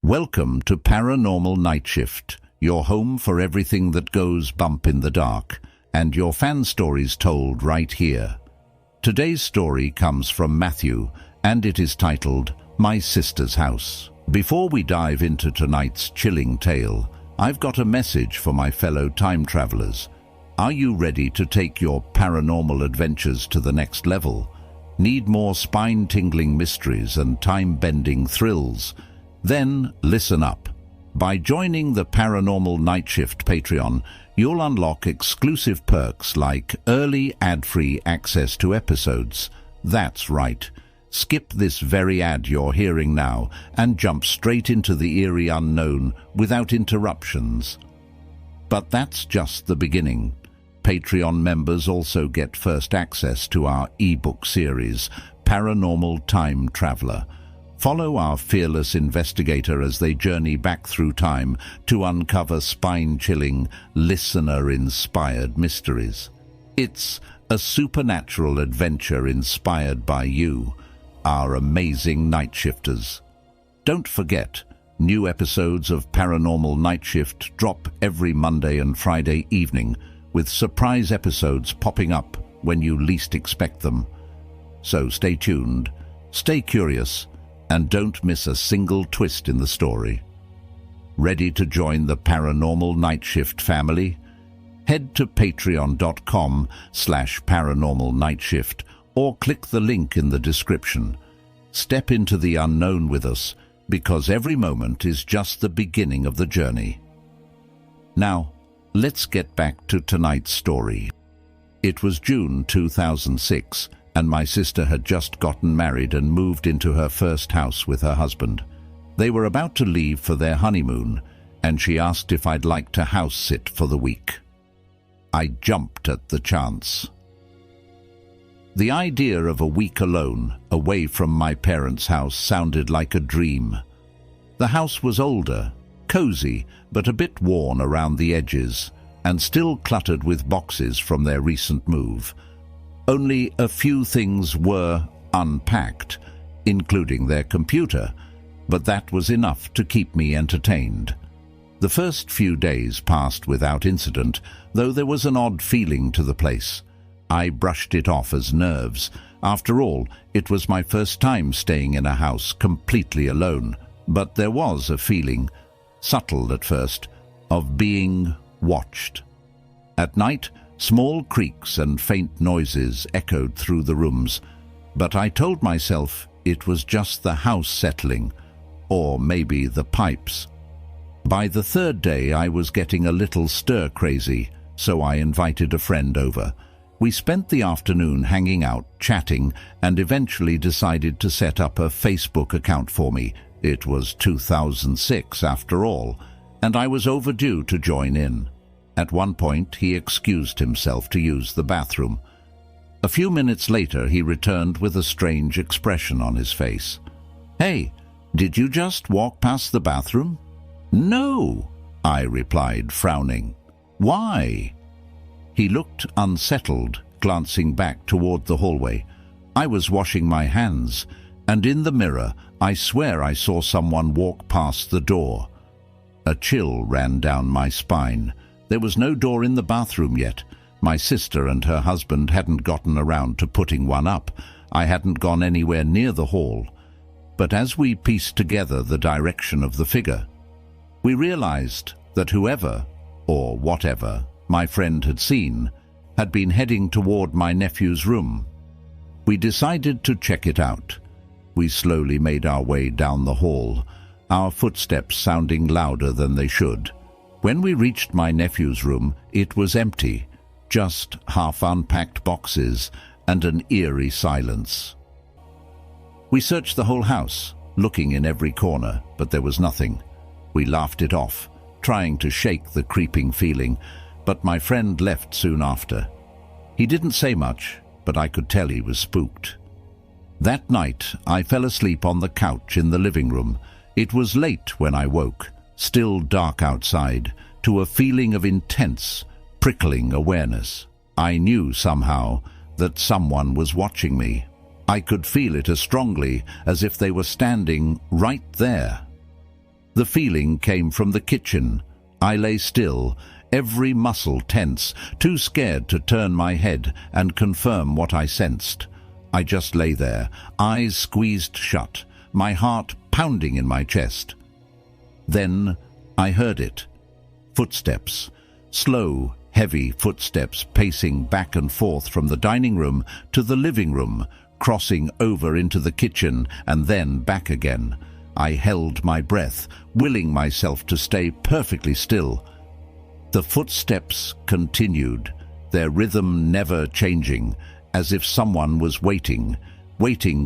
Welcome to Paranormal Nightshift, your home for everything that goes bump in the dark, and your fan stories told right here. Today's story comes from Matthew, and it is titled, My Sister's House. Before we dive into tonight's chilling tale, I've got a message for my fellow time travelers. Are you ready to take your paranormal adventures to the next level? Need more spine-tingling mysteries and time-bending thrills? Then listen up. By joining the Paranormal Nightshift Patreon, you'll unlock exclusive perks like early ad-free access to episodes. That's right. Skip this very ad you're hearing now and jump straight into the eerie unknown without interruptions. But that's just the beginning. Patreon members also get first access to our ebook series, Paranormal Time Traveler. Follow our fearless investigator as they journey back through time to uncover spine-chilling, listener-inspired mysteries. It's a supernatural adventure inspired by you, our amazing night shifters. Don't forget, new episodes of Paranormal Nightshift drop every Monday and Friday evening, with surprise episodes popping up when you least expect them. So stay tuned, stay curious, and don't miss a single twist in the story. Ready to join the Paranormal Nightshift family? Head to patreon.com/paranormalnightshift or click the link in the description. Step into the unknown with us, because every moment is just the beginning of the journey. Now, let's get back to tonight's story. It was June 2006, and my sister had just gotten married and moved into her first house with her husband. They were about to leave for their honeymoon, and she asked if I'd like to house sit for the week. I jumped at the chance. The idea of a week alone, away from my parents' house, sounded like a dream. The house was older, cozy, but a bit worn around the edges, and still cluttered with boxes from their recent move. Only a few things were unpacked, including their computer, but that was enough to keep me entertained. The first few days passed without incident, though there was an odd feeling to the place. I brushed it off as nerves. After all, it was my first time staying in a house completely alone, but there was a feeling, subtle at first, of being watched. At night, small creaks and faint noises echoed through the rooms, but I told myself it was just the house settling, or maybe the pipes. By the third day I was getting a little stir-crazy, so I invited a friend over. We spent the afternoon hanging out, chatting, and eventually decided to set up a Facebook account for me. It was 2006 after all, and I was overdue to join in. At one point, he excused himself to use the bathroom. A few minutes later, he returned with a strange expression on his face. "Hey, did you just walk past the bathroom?" "No," I replied, frowning. "Why?" He looked unsettled, glancing back toward the hallway. I was washing my hands, and in the mirror, I swear I saw someone walk past the door. A chill ran down my spine. There was no door in the bathroom yet. My sister and her husband hadn't gotten around to putting one up. I hadn't gone anywhere near the hall. But as we pieced together the direction of the figure, we realized that whoever, or whatever, my friend had seen, had been heading toward my nephew's room. We decided to check it out. We slowly made our way down the hall, our footsteps sounding louder than they should. When we reached my nephew's room, it was empty, just half-unpacked boxes and an eerie silence. We searched the whole house, looking in every corner, but there was nothing. We laughed it off, trying to shake the creeping feeling, but my friend left soon after. He didn't say much, but I could tell he was spooked. That night, I fell asleep on the couch in the living room. It was late when I woke, still dark outside, to a feeling of intense, prickling awareness. I knew somehow that someone was watching me. I could feel it as strongly as if they were standing right there. The feeling came from the kitchen. I lay still, every muscle tense, too scared to turn my head and confirm what I sensed. I just lay there, eyes squeezed shut, my heart pounding in my chest. Then I heard it. Footsteps. Slow, heavy footsteps pacing back and forth from the dining room to the living room, crossing over into the kitchen and then back again. I held my breath, willing myself to stay perfectly still. The footsteps continued, their rhythm never changing, as if someone was waiting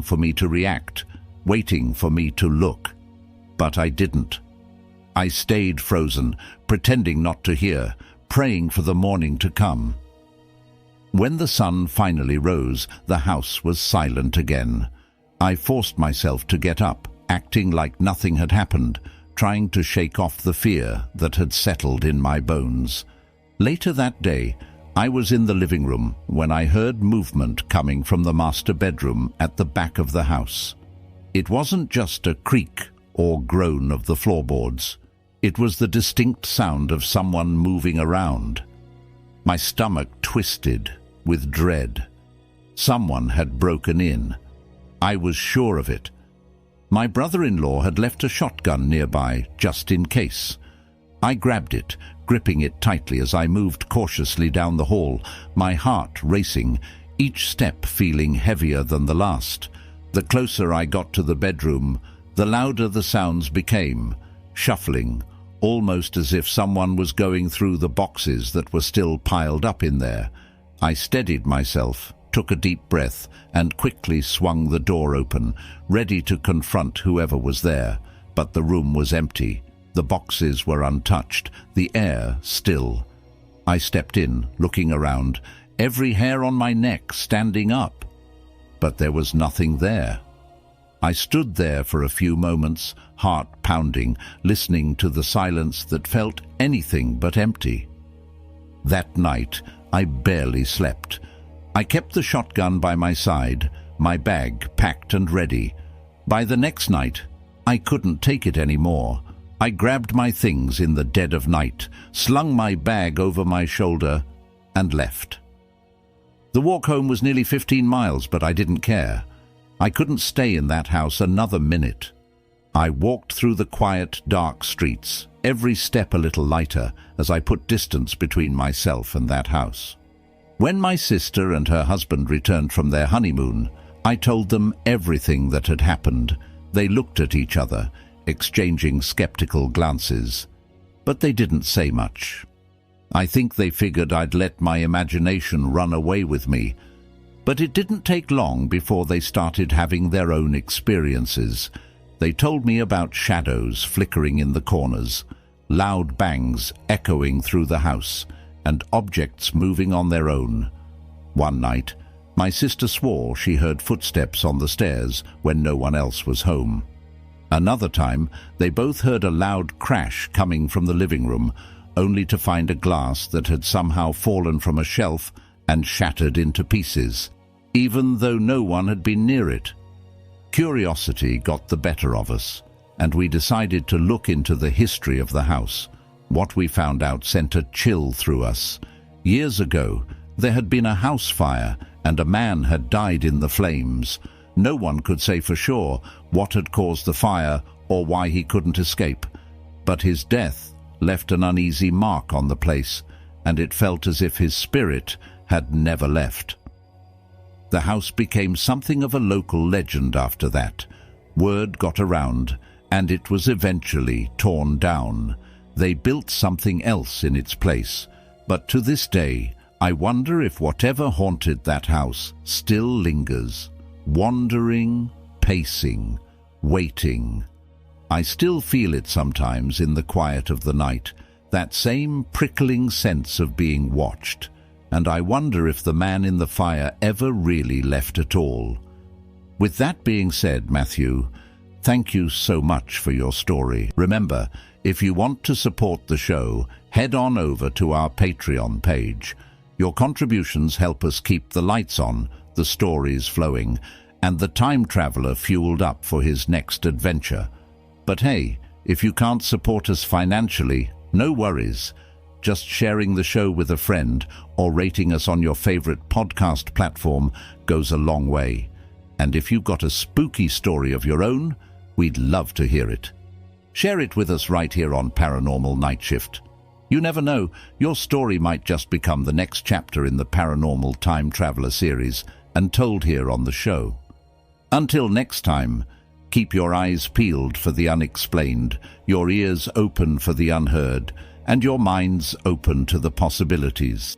for me to react, waiting for me to look. But I didn't. I stayed frozen, pretending not to hear, praying for the morning to come. When the sun finally rose, the house was silent again. I forced myself to get up, acting like nothing had happened, trying to shake off the fear that had settled in my bones. Later that day, I was in the living room when I heard movement coming from the master bedroom at the back of the house. It wasn't just a creak or groan of the floorboards. It was the distinct sound of someone moving around. My stomach twisted with dread. Someone had broken in. I was sure of it. My brother-in-law had left a shotgun nearby, just in case. I grabbed it, gripping it tightly as I moved cautiously down the hall, my heart racing, each step feeling heavier than the last. The closer I got to the bedroom, the louder the sounds became, shuffling, almost as if someone was going through the boxes that were still piled up in there. I steadied myself, took a deep breath, and quickly swung the door open, ready to confront whoever was there. But the room was empty. The boxes were untouched, the air still. I stepped in, looking around, every hair on my neck standing up. But there was nothing there. I stood there for a few moments, heart pounding, listening to the silence that felt anything but empty. That night, I barely slept. I kept the shotgun by my side, my bag packed and ready. By the next night, I couldn't take it anymore. I grabbed my things in the dead of night, slung my bag over my shoulder, and left. The walk home was nearly 15 miles, but I didn't care. I couldn't stay in that house another minute. I walked through the quiet, dark streets, every step a little lighter, as I put distance between myself and that house. When my sister and her husband returned from their honeymoon, I told them everything that had happened. They looked at each other, exchanging skeptical glances, but they didn't say much. I think they figured I'd let my imagination run away with me, but it didn't take long before they started having their own experiences. They told me about shadows flickering in the corners, loud bangs echoing through the house, and objects moving on their own. One night, my sister swore she heard footsteps on the stairs when no one else was home. Another time, they both heard a loud crash coming from the living room, only to find a glass that had somehow fallen from a shelf and shattered into pieces, even though no one had been near it. Curiosity got the better of us, and we decided to look into the history of the house. What we found out sent a chill through us. Years ago, there had been a house fire, and a man had died in the flames. No one could say for sure what had caused the fire or why he couldn't escape, but his death left an uneasy mark on the place, and it felt as if his spirit had never left. The house became something of a local legend after that. Word got around, and it was eventually torn down. They built something else in its place, but to this day, I wonder if whatever haunted that house still lingers, wandering, pacing, waiting. I still feel it sometimes in the quiet of the night, that same prickling sense of being watched, and I wonder if the man in the fire ever really left at all. With that being said, Matthew, thank you so much for your story. Remember, if you want to support the show, head on over to our Patreon page. Your contributions help us keep the lights on, the stories flowing, and the time traveler fueled up for his next adventure. But hey, If you can't support us financially, no worries. Just sharing the show with a friend or rating us on your favorite podcast platform goes a long way. And if you've got a spooky story of your own, we'd love to hear it. Share it with us right here on Paranormal Nightshift. You never know, your story might just become the next chapter in the Paranormal Time Traveler series and told here on the show. Until next time, keep your eyes peeled for the unexplained, your ears open for the unheard, and your minds open to the possibilities.